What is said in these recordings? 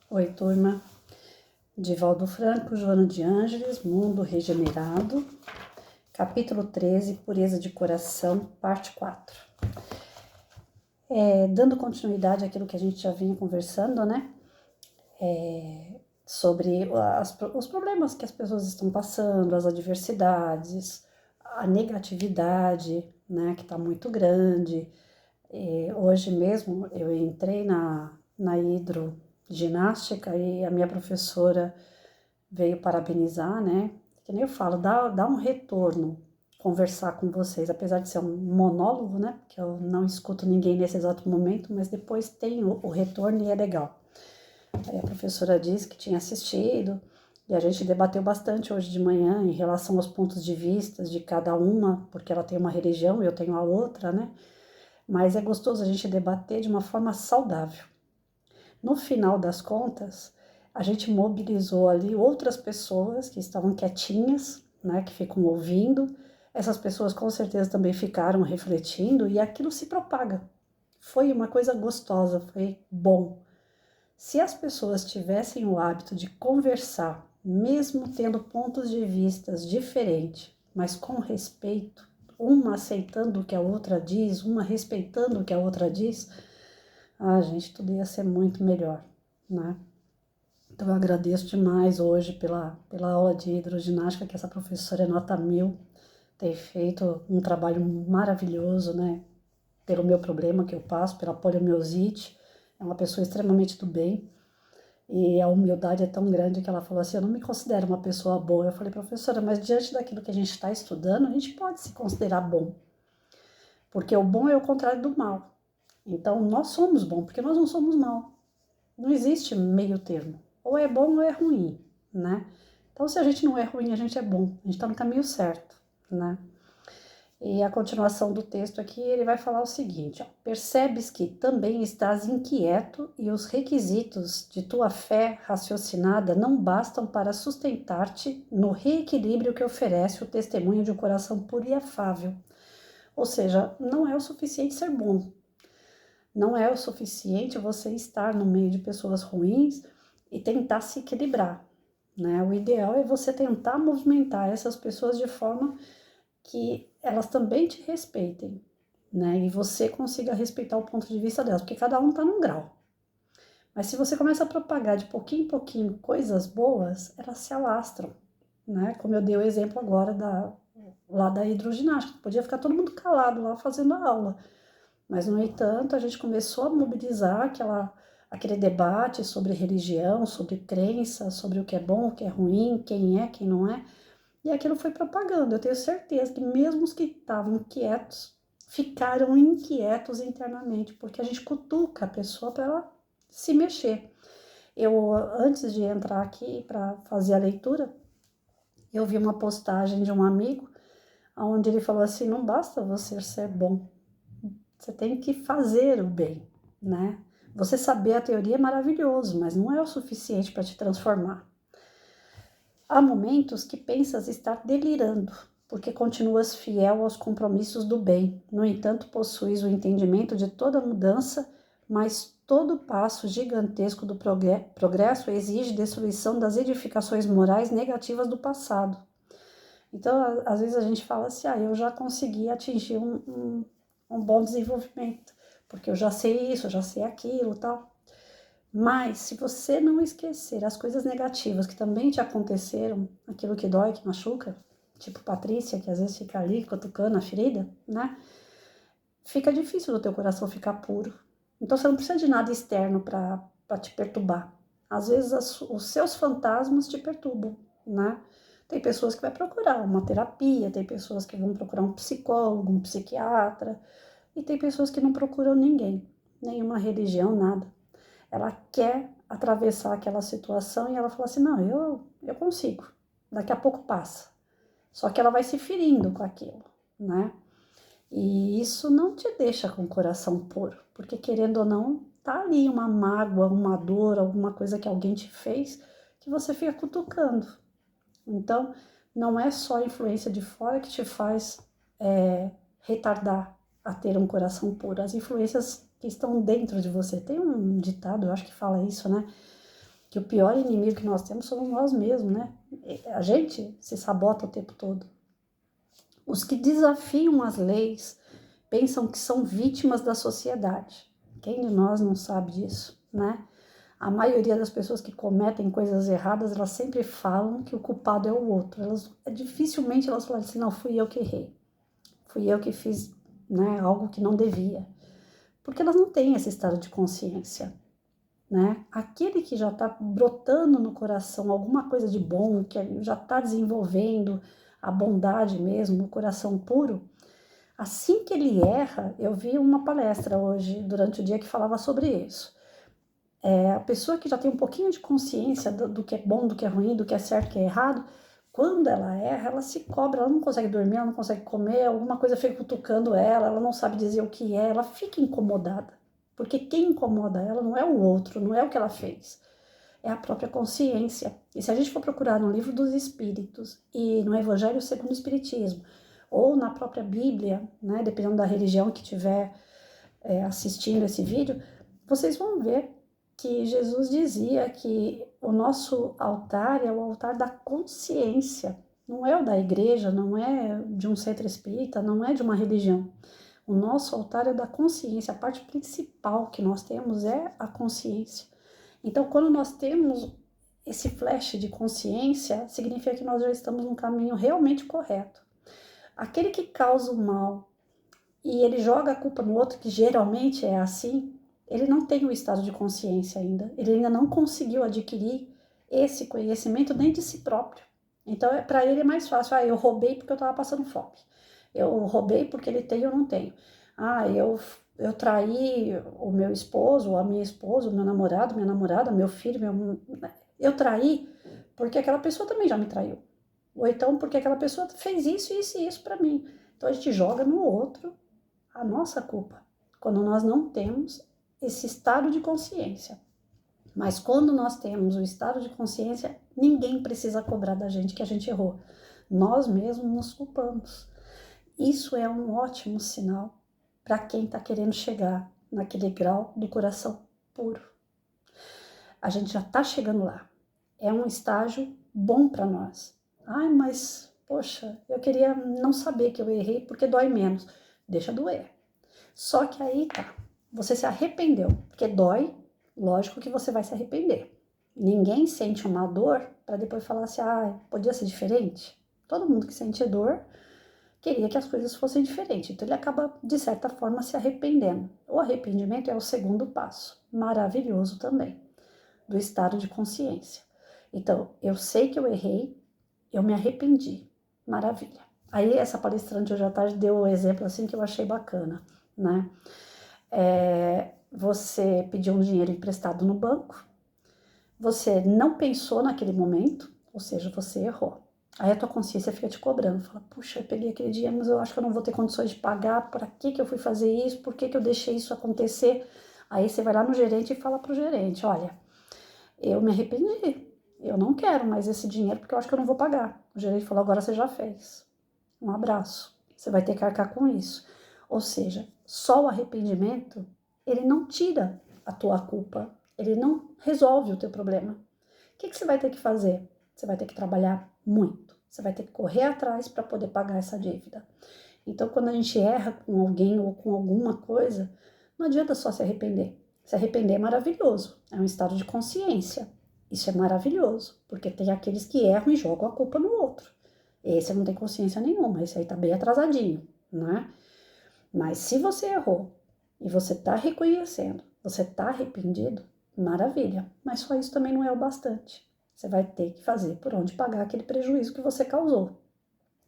Oi, turma. Divaldo Franco, Joana de Ângeles, Mundo Regenerado, capítulo 13, Pureza de Coração, parte 4. Dando continuidade àquilo que a gente já vinha conversando, né? Sobre os problemas que as pessoas estão passando, as adversidades, a negatividade, né? Que está muito grande. Hoje mesmo eu entrei na hidroginástica e a minha professora veio parabenizar, né? Que nem eu falo, dá um retorno conversar com vocês, apesar de ser um monólogo, né? Que eu não escuto ninguém nesse exato momento, mas depois tem o retorno e é legal. Aí a professora disse que tinha assistido e a gente debateu bastante hoje de manhã em relação aos pontos de vista de cada uma, porque ela tem uma religião e eu tenho a outra, né? Mas é gostoso a gente debater de uma forma saudável. No final das contas, a gente mobilizou ali outras pessoas que estavam quietinhas, né, que ficam ouvindo. Essas pessoas com certeza também ficaram refletindo e aquilo se propaga. Foi uma coisa gostosa, foi bom. Se as pessoas tivessem o hábito de conversar, mesmo tendo pontos de vistas diferentes, mas com respeito, uma aceitando o que a outra diz, uma respeitando o que a outra diz, gente, tudo ia ser muito melhor, né? Então eu agradeço demais hoje pela aula de hidroginástica, que essa professora é nota 1000, tem feito um trabalho maravilhoso, né? Pelo meu problema que eu passo, pela poliomielite, é uma pessoa extremamente do bem, e a humildade é tão grande que ela falou assim, eu não me considero uma pessoa boa. Eu falei, professora, mas diante daquilo que a gente está estudando, a gente pode se considerar bom, porque o bom é o contrário do mal. Então nós somos bom, porque nós não somos mal. Não existe meio termo. Ou é bom ou é ruim, né? Então, se a gente não é ruim, a gente é bom. A gente está no caminho certo, né? E a continuação do texto aqui, ele vai falar o seguinte, ó, percebes que também estás inquieto e os requisitos de tua fé raciocinada não bastam para sustentar-te no reequilíbrio que oferece o testemunho de um coração puro e afável. Ou seja, não é o suficiente ser bom. Não é o suficiente você estar no meio de pessoas ruins e tentar se equilibrar, né? O ideal é você tentar movimentar essas pessoas de forma que elas também te respeitem, né? E você consiga respeitar o ponto de vista delas, porque cada um tá num grau. Mas se você começa a propagar de pouquinho em pouquinho coisas boas, elas se alastram, né? Como eu dei o exemplo agora lá da hidroginástica, podia ficar todo mundo calado lá fazendo a aula. Mas, no entanto, a gente começou a mobilizar aquele debate sobre religião, sobre crença, sobre o que é bom, o que é ruim, quem não é. E aquilo foi propagando. Eu tenho certeza que mesmo os que estavam quietos, ficaram inquietos internamente, porque a gente cutuca a pessoa para ela se mexer. Eu, antes de entrar aqui para fazer a leitura, eu vi uma postagem de um amigo, onde ele falou assim, não basta você ser bom, você tem que fazer o bem, né? Você saber a teoria é maravilhoso, mas não é o suficiente para te transformar. Há momentos que pensas estar delirando, porque continuas fiel aos compromissos do bem. No entanto, possuis o entendimento de toda mudança, mas todo passo gigantesco do progresso exige destruição das edificações morais negativas do passado. Então, às vezes a gente fala assim, eu já consegui atingir um bom desenvolvimento, porque eu já sei isso, eu já sei aquilo e tal. Mas, se você não esquecer as coisas negativas que também te aconteceram, aquilo que dói, que machuca, tipo Patrícia, que às vezes fica ali cutucando a ferida, né? Fica difícil do teu coração ficar puro. Então, você não precisa de nada externo para te perturbar. Às vezes, os seus fantasmas te perturbam, né? Tem pessoas que vão procurar uma terapia, tem pessoas que vão procurar um psicólogo, um psiquiatra, e tem pessoas que não procuram ninguém, nenhuma religião, nada. Ela quer atravessar aquela situação e ela fala assim, não, eu consigo, daqui a pouco passa. Só que ela vai se ferindo com aquilo, né? E isso não te deixa com o coração puro, porque querendo ou não, tá ali uma mágoa, uma dor, alguma coisa que alguém te fez, que você fica cutucando. Então, não é só a influência de fora que te faz retardar a ter um coração puro. As influências que estão dentro de você. Tem um ditado, eu acho que fala isso, né? que o pior inimigo que nós temos somos nós mesmos, né? A gente se sabota o tempo todo. Os que desafiam as leis pensam que são vítimas da sociedade. Quem de nós não sabe disso, né? A maioria das pessoas que cometem coisas erradas, elas sempre falam que o culpado é o outro. Dificilmente elas falam assim, não, fui eu que errei. Fui eu que fiz, né, algo que não devia. Porque elas não têm esse estado de consciência, né? Aquele que já está brotando no coração alguma coisa de bom, que já está desenvolvendo a bondade mesmo, o coração puro, assim que ele erra, eu vi uma palestra hoje, durante o dia, que falava sobre isso. A pessoa que já tem um pouquinho de consciência do que é bom, do que é ruim, do que é certo, do que é errado, quando ela erra, ela se cobra, ela não consegue dormir, ela não consegue comer, alguma coisa fica cutucando ela não sabe dizer o que é, ela fica incomodada. Porque quem incomoda ela não é o outro, não é o que ela fez, é a própria consciência. E se a gente for procurar no Livro dos Espíritos e no Evangelho segundo o Espiritismo, ou na própria Bíblia, né, dependendo da religião que estiver assistindo esse vídeo, vocês vão ver que Jesus dizia que o nosso altar é o altar da consciência, não é o da igreja, não é de um centro espírita, não é de uma religião. O nosso altar é da consciência, a parte principal que nós temos é a consciência. Então, quando nós temos esse flash de consciência, significa que nós já estamos num caminho realmente correto. Aquele que causa o mal e ele joga a culpa no outro, que geralmente é assim, ele não tem o estado de consciência ainda, ele ainda não conseguiu adquirir esse conhecimento nem de si próprio. Então, para ele é mais fácil, eu roubei porque eu estava passando fome, eu roubei porque ele tem e eu não tenho, eu traí o meu esposo, a minha esposa, o meu namorado, minha namorada, meu filho, eu traí porque aquela pessoa também já me traiu, ou então porque aquela pessoa fez isso, isso e isso para mim. Então a gente joga no outro a nossa culpa, quando nós não temos esse estado de consciência. Mas quando nós temos o estado de consciência, ninguém precisa cobrar da gente que a gente errou. Nós mesmos nos culpamos. Isso é um ótimo sinal para quem está querendo chegar naquele grau do coração puro. A gente já está chegando lá. É um estágio bom para nós. Ai, mas, poxa, eu queria não saber que eu errei porque dói menos. Deixa doer. Só que aí tá, você se arrependeu, porque dói, lógico que você vai se arrepender. Ninguém sente uma dor para depois falar assim, podia ser diferente. Todo mundo que sente dor queria que as coisas fossem diferentes, então ele acaba, de certa forma, se arrependendo. O arrependimento é o segundo passo, maravilhoso também, do estado de consciência. Então, eu sei que eu errei, eu me arrependi, maravilha. Aí essa palestrante hoje à tarde deu um exemplo assim que eu achei bacana, né? Você pediu um dinheiro emprestado no banco, você não pensou naquele momento, ou seja, você errou. Aí a tua consciência fica te cobrando, fala, puxa, eu peguei aquele dinheiro, mas eu acho que eu não vou ter condições de pagar, para que eu fui fazer isso, por que eu deixei isso acontecer? Aí você vai lá no gerente e fala pro gerente, olha, eu me arrependi, eu não quero mais esse dinheiro porque eu acho que eu não vou pagar. O gerente falou, agora você já fez, um abraço, você vai ter que arcar com isso. Ou seja, só o arrependimento, ele não tira a tua culpa, ele não resolve o teu problema. O que você vai ter que fazer? Você vai ter que trabalhar muito, você vai ter que correr atrás para poder pagar essa dívida. Então, quando a gente erra com alguém ou com alguma coisa, não adianta só se arrepender. Se arrepender é maravilhoso, é um estado de consciência. Isso é maravilhoso, porque tem aqueles que erram e jogam a culpa no outro. Esse não tem consciência nenhuma, esse aí tá bem atrasadinho, né? Mas se você errou e você tá reconhecendo, você tá arrependido, maravilha. Mas só isso também não é o bastante. Você vai ter que fazer por onde pagar aquele prejuízo que você causou.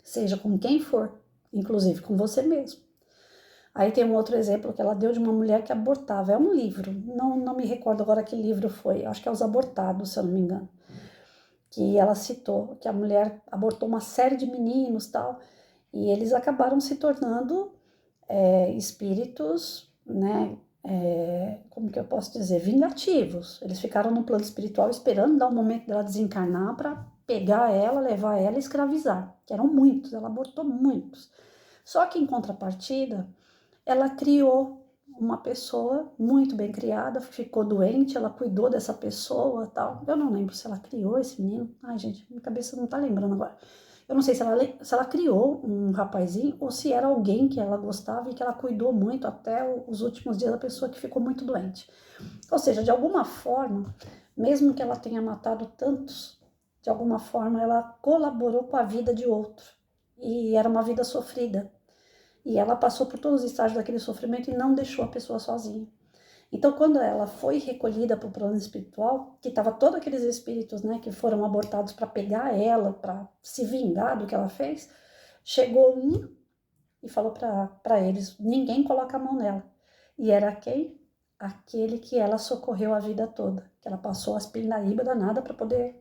Seja com quem for, inclusive com você mesmo. Aí tem um outro exemplo que ela deu de uma mulher que abortava. É um livro, não me recordo agora que livro foi. Acho que é Os Abortados, se eu não me engano. Que ela citou que a mulher abortou uma série de meninos e tal. E eles acabaram se tornando espíritos, né? Como que eu posso dizer? Vingativos. Eles ficaram no plano espiritual esperando dar o momento dela desencarnar para pegar ela, levar ela e escravizar. Que eram muitos, ela abortou muitos. Só que em contrapartida, ela criou uma pessoa muito bem criada, ficou doente, ela cuidou dessa pessoa, tal. Eu não lembro se ela criou esse menino. Ai, gente, minha cabeça não tá lembrando agora. Eu não sei se ela criou um rapazinho ou se era alguém que ela gostava e que ela cuidou muito até os últimos dias da pessoa que ficou muito doente. Ou seja, de alguma forma, mesmo que ela tenha matado tantos, de alguma forma ela colaborou com a vida de outro. E era uma vida sofrida. E ela passou por todos os estágios daquele sofrimento e não deixou a pessoa sozinha. Então, quando ela foi recolhida para o plano espiritual, que estava todos aqueles espíritos, né, que foram abortados para pegar ela, para se vingar do que ela fez, chegou um e falou para eles: ninguém coloca a mão nela. E era quem? Aquele que ela socorreu a vida toda, que ela passou as pindaíbas danada para poder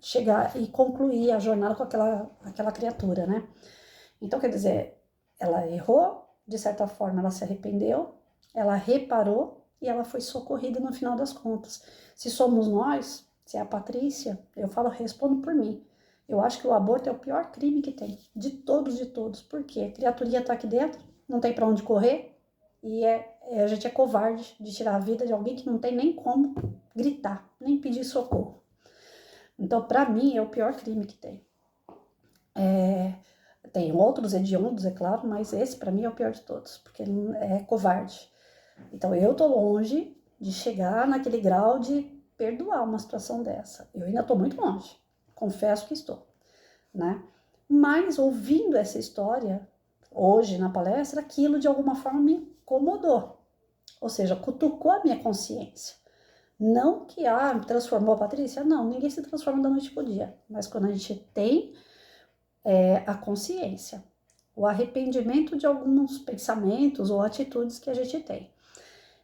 chegar e concluir a jornada com aquela criatura, né? Então, quer dizer, ela errou, de certa forma ela se arrependeu, ela reparou e ela foi socorrida no final das contas. Se somos nós, se é a Patrícia, eu respondo por mim. Eu acho que o aborto é o pior crime que tem, de todos, de todos. Por quê? A criaturinha tá aqui dentro, não tem para onde correr e a gente é covarde de tirar a vida de alguém que não tem nem como gritar, nem pedir socorro. Então, para mim, é o pior crime que tem. Tem outros hediondos, é claro, mas esse para mim é o pior de todos, porque ele é covarde. Então eu tô longe de chegar naquele grau de perdoar uma situação dessa. Eu ainda tô muito longe, confesso que estou, né? Mas ouvindo essa história hoje na palestra, aquilo de alguma forma me incomodou. Ou seja, cutucou a minha consciência. Não que, transformou a Patrícia. Não, ninguém se transforma da noite pro dia. Mas quando a gente tem a consciência, o arrependimento de alguns pensamentos ou atitudes que a gente tem.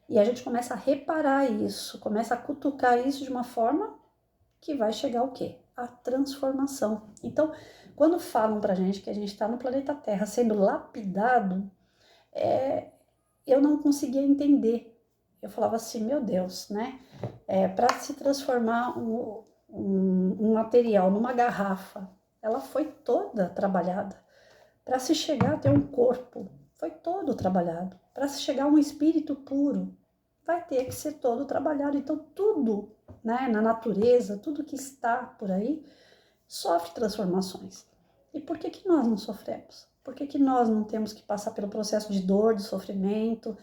E a gente começa a reparar isso, começa a cutucar isso de uma forma que vai chegar o quê? A transformação. Então, quando falam pra gente que a gente está no planeta Terra sendo lapidado, eu não conseguia entender. Eu falava assim, meu Deus, né? Para se transformar um material numa garrafa, ela foi toda trabalhada. Para se chegar a ter um corpo, foi todo trabalhado. Para se chegar a um espírito puro, vai ter que ser todo trabalhado. Então, tudo, né, na natureza, tudo que está por aí, sofre transformações. E por que nós não sofremos? Por que nós não temos que passar pelo processo de dor, de sofrimento,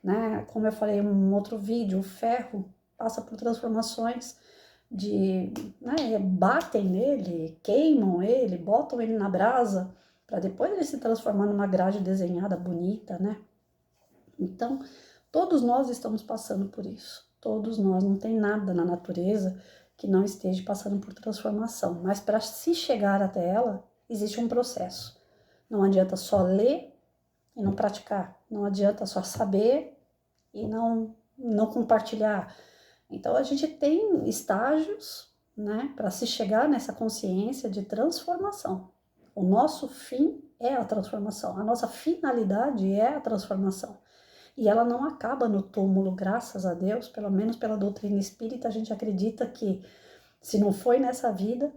né? Como eu falei em um outro vídeo, o ferro passa por transformações né, batem nele, queimam ele, botam ele na brasa, para depois ele se transformar numa grade desenhada bonita, né? Então, todos nós estamos passando por isso. Todos nós, não tem nada na natureza que não esteja passando por transformação. Mas para se chegar até ela, existe um processo. Não adianta só ler e não praticar. Não adianta só saber e não compartilhar. Então, a gente tem estágios, né, para se chegar nessa consciência de transformação. O nosso fim é a transformação, a nossa finalidade é a transformação. E ela não acaba no túmulo, graças a Deus, pelo menos pela doutrina espírita, a gente acredita que se não foi nessa vida,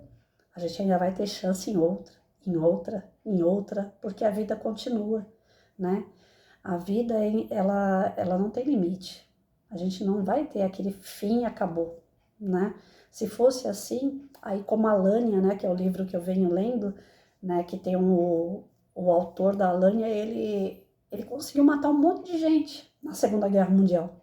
a gente ainda vai ter chance em outra, em outra, em outra, porque a vida continua, né? A vida, ela não tem limite. A gente não vai ter aquele fim e acabou, né? Se fosse assim, aí como a Alânia, né, que é o livro que eu venho lendo, né, que tem o autor da Alânia, ele conseguiu matar um monte de gente na Segunda Guerra Mundial.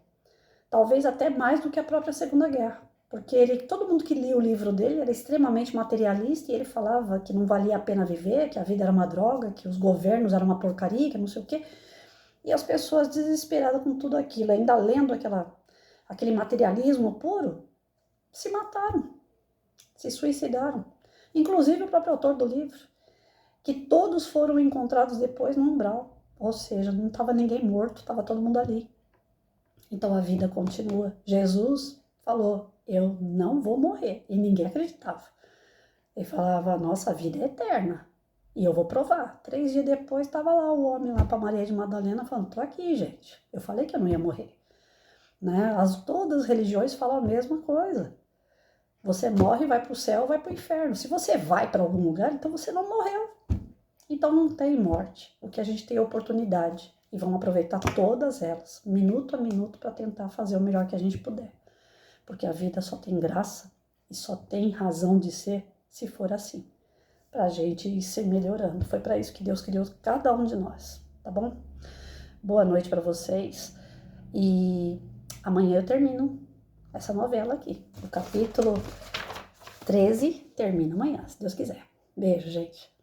Talvez até mais do que a própria Segunda Guerra. Porque todo mundo que lia o livro dele era extremamente materialista e ele falava que não valia a pena viver, que a vida era uma droga, que os governos eram uma porcaria, que não sei o quê. E as pessoas desesperadas com tudo aquilo, ainda lendo aquele materialismo puro, se mataram, se suicidaram. Inclusive o próprio autor do livro, que todos foram encontrados depois no umbral. Ou seja, não estava ninguém morto, estava todo mundo ali. Então a vida continua. Jesus falou, eu não vou morrer. E ninguém acreditava. Ele falava, nossa, a vida é eterna. E eu vou provar. 3 dias depois estava lá o homem lá para Maria de Madalena falando, tô aqui, gente. Eu falei que eu não ia morrer. Né? Todas as religiões falam a mesma coisa. Você morre, vai para o céu, vai para o inferno. Se você vai para algum lugar, então você não morreu. Então não tem morte. O que a gente tem é oportunidade. e vamos aproveitar todas elas, minuto a minuto, para tentar fazer o melhor que a gente puder. Porque a vida só tem graça e só tem razão de ser se for assim, pra gente ir se melhorando. Foi para isso que Deus criou cada um de nós, tá bom? Boa noite para vocês e amanhã eu termino essa novela aqui. O capítulo 13 termina amanhã, se Deus quiser. Beijo, gente.